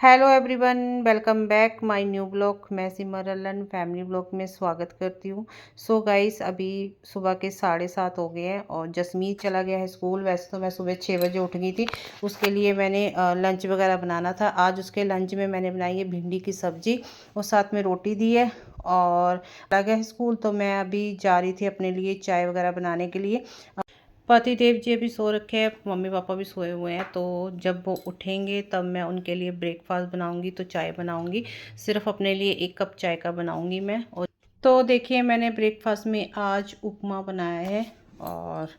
Hello everyone, welcome back my new blog. मैं सिमरन family blog में स्वागत करती हूँ। सो गाइस, अभी सुबह के 7:30 हो गए हैं और जसमीत चला गया है स्कूल। वैसे तो मैं सुबह 6 बजे उठ गई थी। उसके लिए मैंने लंच वगैरह बनाना था। आज उसके लंच में मैंने बनाई है भिंडी की सब्ज़ी और साथ में रोटी दी है। और चला गया है स्कूल, तो मैं अभी जा रही थी अपने लिए चाय वगैरह बनाने के लिए। पति देव जी अभी सो रखे हैं, मम्मी पापा भी सोए हुए हैं। तो जब वो उठेंगे तब मैं उनके लिए ब्रेकफास्ट बनाऊंगी, तो चाय बनाऊंगी। सिर्फ अपने लिए 1 कप चाय का बनाऊंगी मैं। और तो देखिए, मैंने ब्रेकफास्ट में आज उपमा बनाया है। और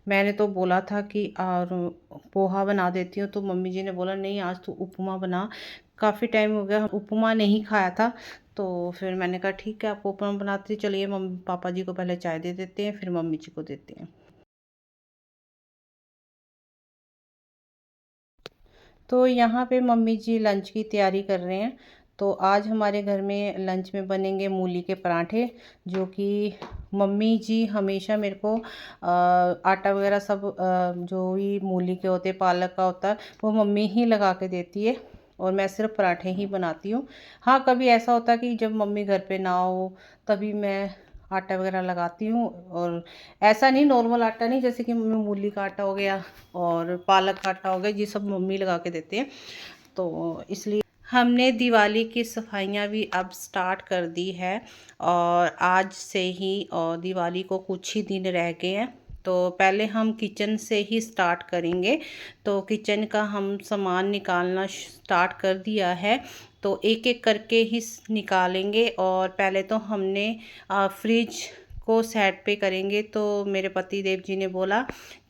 मैंने तो बोला था कि और पोहा बना देती हूँ, तो मम्मी जी ने बोला नहीं, आज तो उपमा बना। काफ़ी टाइम हो गया उपमा नहीं खाया था। तो फिर मैंने कहा ठीक है, आपको उपमा बनाती, चलिए मम्मी पापा जी को पहले चाय दे देते हैं, फिर मम्मी जी को देते हैं। तो यहाँ पे मम्मी जी लंच की तैयारी कर रहे हैं। तो आज हमारे घर में लंच में बनेंगे मूली के पराठे, जो कि मम्मी जी हमेशा मेरे को आटा वगैरह सब जो भी मूली के होते पालक का होता है वो मम्मी ही लगा के देती है। और मैं सिर्फ पराठे ही बनाती हूँ। हाँ, कभी ऐसा होता है कि जब मम्मी घर पे ना हो तभी मैं आटा वगैरह लगाती हूँ। और ऐसा नहीं, नॉर्मल आटा नहीं, जैसे कि मूली का आटा हो गया और पालक का आटा हो गया, ये सब मम्मी लगा के देते हैं। तो इसलिए हमने दिवाली की सफाइयाँ भी अब स्टार्ट कर दी है। और आज से ही और दिवाली को कुछ ही दिन रह गए हैं। तो पहले हम किचन से ही स्टार्ट करेंगे। तो किचन का हम सामान निकालना स्टार्ट कर दिया है। तो एक एक करके ही निकालेंगे। और पहले तो हमने फ्रिज को सेट पे करेंगे। तो मेरे पति देव जी ने बोला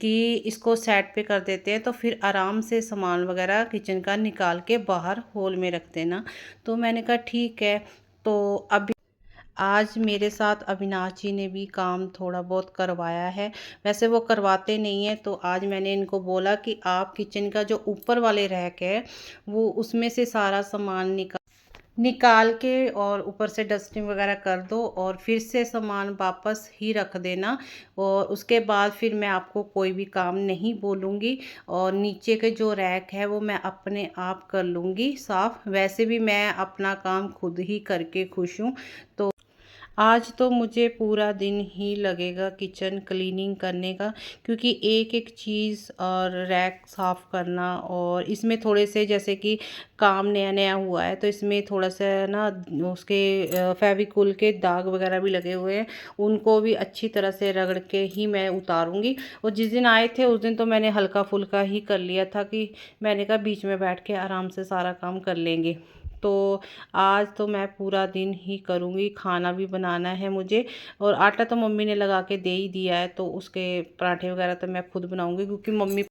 कि इसको सेट पे कर देते हैं, तो फिर आराम से सामान वगैरह किचन का निकाल के बाहर हॉल में रख देना। तो मैंने कहा ठीक है। तो अभी आज मेरे साथ अविनाश जी ने भी काम थोड़ा बहुत करवाया है। वैसे वो करवाते नहीं हैं, तो आज मैंने इनको बोला कि आप किचन का जो ऊपर वाले रैक है वो उसमें से सारा सामान निकाल के और ऊपर से डस्टिंग वगैरह कर दो और फिर से सामान वापस ही रख देना। और उसके बाद फिर मैं आपको कोई भी काम नहीं बोलूँगी। और नीचे के जो रैक है वो मैं अपने आप कर लूँगी साफ़। वैसे भी मैं अपना काम खुद ही करके खुश हूँ। तो आज तो मुझे पूरा दिन ही लगेगा किचन क्लीनिंग करने का, क्योंकि एक एक चीज़ और रैक साफ़ करना। और इसमें थोड़े से जैसे कि काम नया नया हुआ है, तो इसमें थोड़ा सा ना उसके फेविकोल के दाग वगैरह भी लगे हुए हैं। उनको भी अच्छी तरह से रगड़ के ही मैं उतारूँगी। और जिस दिन आए थे उस दिन तो मैंने हल्का फुल्का ही कर लिया था, कि मैंने कहा बीच में बैठ के आराम से सारा काम कर लेंगे। तो आज तो मैं पूरा दिन ही करूँगी। खाना भी बनाना है मुझे। और आटा तो मम्मी ने लगा के दे ही दिया है, तो उसके पराठे वगैरह तो मैं खुद बनाऊँगी, क्योंकि मम्मी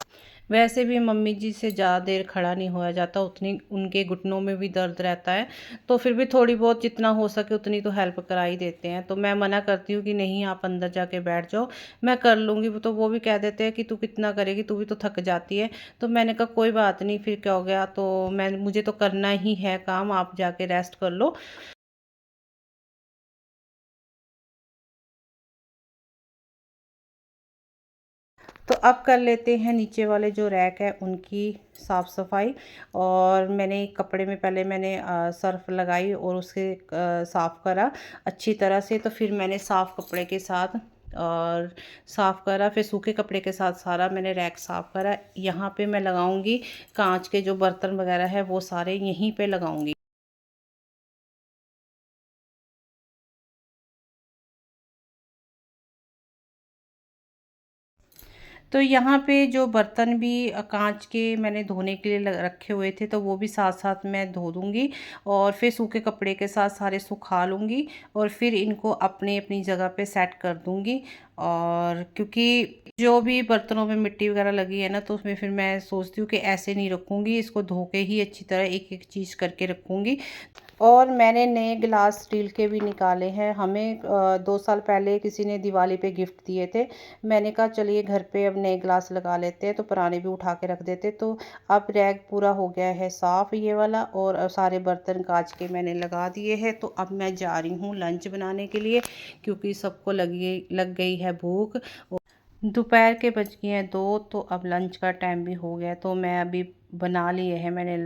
वैसे भी मम्मी जी से ज़्यादा देर खड़ा नहीं होया जाता, उतनी उनके घुटनों में भी दर्द रहता है। तो फिर भी थोड़ी बहुत जितना हो सके उतनी तो हेल्प करा ही देते हैं। तो मैं मना करती हूँ कि नहीं, आप अंदर जाके बैठ जाओ, मैं कर लूँगी। तो वो भी कह देते हैं कि तू कितना करेगी, तू भी तो थक जाती है। तो मैंने कहा कोई बात नहीं, फिर क्या हो गया, तो मुझे तो करना ही है काम, आप जाके रेस्ट कर लो। तो अब कर लेते हैं नीचे वाले जो रैक है उनकी साफ़ सफाई। और मैंने कपड़े में पहले मैंने सर्फ लगाई और उसके साफ़ करा अच्छी तरह से। तो फिर मैंने साफ़ कपड़े के साथ और साफ़ करा, फिर सूखे कपड़े के साथ सारा मैंने रैक साफ़ करा। यहाँ पे मैं लगाऊंगी कांच के जो बर्तन वगैरह है वो सारे यहीं पे लगाऊंगी। तो यहाँ पे जो बर्तन भी कांच के मैंने धोने के लिए रखे हुए थे, तो वो भी साथ साथ मैं धो दूँगी। और फिर सूखे कपड़े के साथ सारे सुखा लूँगी और फिर इनको अपनी अपनी जगह पे सेट कर दूँगी। और क्योंकि जो भी बर्तनों में मिट्टी वगैरह लगी है ना, तो उसमें फिर मैं सोचती हूँ कि ऐसे नहीं रखूँगी, इसको धो के ही अच्छी तरह एक एक चीज़ करके रखूँगी। और मैंने नए गिलास स्टील के भी निकाले हैं। हमें 2 साल पहले किसी ने दिवाली पे गिफ्ट दिए थे। मैंने कहा चलिए घर पे अब नए गिलास लगा लेते हैं, तो पुराने भी उठा के रख देते। तो अब रैक पूरा हो गया है साफ़ ये वाला, और सारे बर्तन कांच के मैंने लगा दिए हैं। तो अब मैं जा रही हूँ लंच बनाने के लिए, क्योंकि सबको लग गई है भूख। दोपहर के बज गए हैं 2, तो अब लंच का टाइम भी हो गया। तो मैं अभी बना लिए हैं मैंने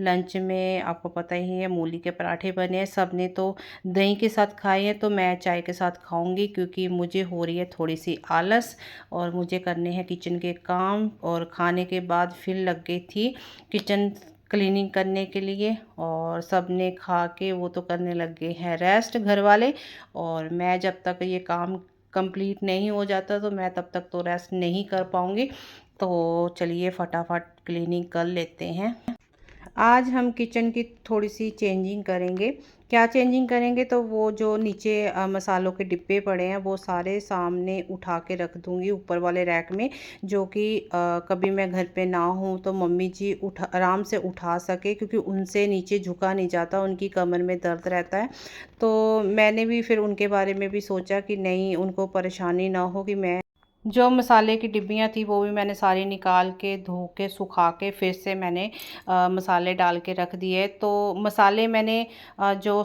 लंच में आपको पता ही है मूली के पराठे बने हैं। सब ने तो दही के साथ खाए हैं, तो मैं चाय के साथ खाऊंगी क्योंकि मुझे हो रही है थोड़ी सी आलस और मुझे करने हैं किचन के काम। और खाने के बाद फिर लग गई थी किचन क्लीनिंग करने के लिए, और सब ने खा के वो तो करने लग गए हैं रेस्ट घर वाले। और मैं जब तक ये काम कंप्लीट नहीं हो जाता तो मैं तब तक तो रेस्ट नहीं कर पाऊँगी। तो चलिए फटाफट क्लीनिंग कर लेते हैं। आज हम किचन की थोड़ी सी चेंजिंग करेंगे। क्या चेंजिंग करेंगे, तो वो जो नीचे मसालों के डिब्बे पड़े हैं वो सारे सामने उठा के रख दूँगी ऊपर वाले रैक में, जो कि कभी मैं घर पे ना हूँ तो मम्मी जी आराम से उठा सके, क्योंकि उनसे नीचे झुका नहीं जाता, उनकी कमर में दर्द रहता है। तो मैंने भी फिर उनके बारे में भी सोचा कि नहीं, उनको परेशानी ना हो कि मैं जो मसाले की डिब्बियाँ थी वो भी मैंने सारी निकाल के धो के सुखा के फिर से मैंने मसाले डाल के रख दिए। तो मसाले मैंने जो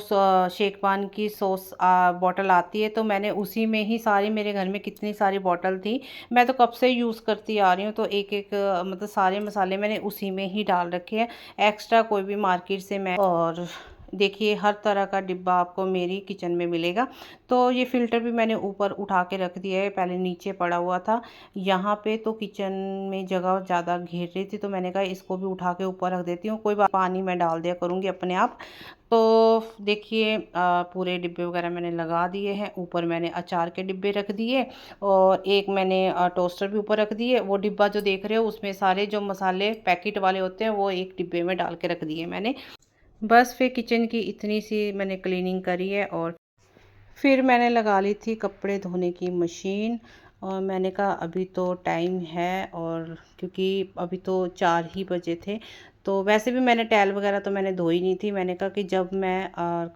शेकवान की सॉस बॉटल आती है, तो मैंने उसी में ही सारी, मेरे घर में कितनी सारी बॉटल थी, मैं तो कब से यूज़ करती आ रही हूँ, तो एक एक मतलब सारे मसाले मैंने उसी में ही डाल रखे हैं। एक्स्ट्रा कोई भी मार्केट से मैं, और देखिए हर तरह का डिब्बा आपको मेरी किचन में मिलेगा। तो ये फ़िल्टर भी मैंने ऊपर उठा के रख दिया है, पहले नीचे पड़ा हुआ था यहाँ पे, तो किचन में जगह ज़्यादा घेर रही थी, तो मैंने कहा इसको भी उठा के ऊपर रख देती हूँ, कोई बात, पानी मैं डाल दिया करूँगी अपने आप। तो देखिए पूरे डिब्बे वगैरह मैंने लगा दिए हैं। ऊपर मैंने अचार के डिब्बे रख दिए और एक मैंने टोस्टर भी ऊपर रख दिए। वो डिब्बा जो देख रहे हो उसमें सारे जो मसाले पैकेट वाले होते हैं वो एक डिब्बे में डाल के रख दिए मैंने। बस फिर किचन की इतनी सी मैंने क्लीनिंग करी है, और फिर मैंने लगा ली थी कपड़े धोने की मशीन। और मैंने कहा अभी तो टाइम है, और क्योंकि अभी तो 4 ही बजे थे, तो वैसे भी मैंने टैल वगैरह तो मैंने धोई नहीं थी। मैंने कहा कि जब मैं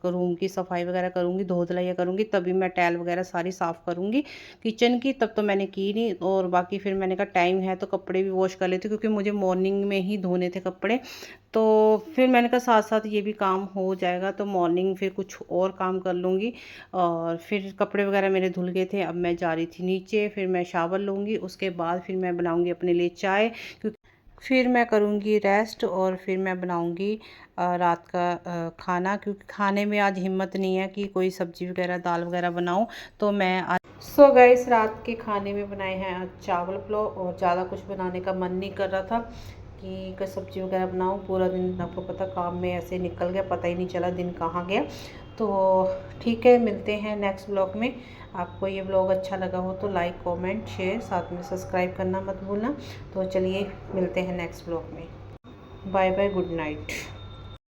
रूम की सफाई वगैरह करूँगी, धो धुलाई करूँगी, तभी मैं टैल वगैरह सारी साफ़ करूँगी किचन की, तब तो मैंने की नहीं। और बाकी फिर मैंने कहा टाइम है तो कपड़े भी वॉश कर लेती हूँ, क्योंकि मुझे मॉर्निंग में ही धोने थे कपड़े। तो फिर मैंने कहा साथ साथ ये भी काम हो जाएगा, तो मॉर्निंग फिर कुछ और काम कर लूँगी। और फिर कपड़े वगैरह मेरे धुल गए थे, अब मैं जा रही थी नीचे, फिर मैं शावर लूँगी, उसके बाद फिर मैं बनाऊँगी अपने लिए चाय, क्योंकि फिर मैं करूँगी रेस्ट, और फिर मैं बनाऊँगी रात का खाना, क्योंकि खाने में आज हिम्मत नहीं है कि कोई सब्ज़ी वगैरह दाल वगैरह बनाऊँ। तो मैं आज सो गाइस रात के खाने में बनाए हैं आज चावल पुलाव, और ज़्यादा कुछ बनाने का मन नहीं कर रहा था कि कोई सब्ज़ी वगैरह बनाऊँ। पूरा दिन आपको पता काम में ऐसे निकल गया, पता ही नहीं चला दिन कहाँ गया। तो ठीक है, मिलते हैं नेक्स्ट ब्लॉग में। आपको ये ब्लॉग अच्छा लगा हो तो लाइक कमेंट शेयर, साथ में सब्सक्राइब करना मत भूलना। तो चलिए मिलते हैं नेक्स्ट ब्लॉग में। Bye bye, good night.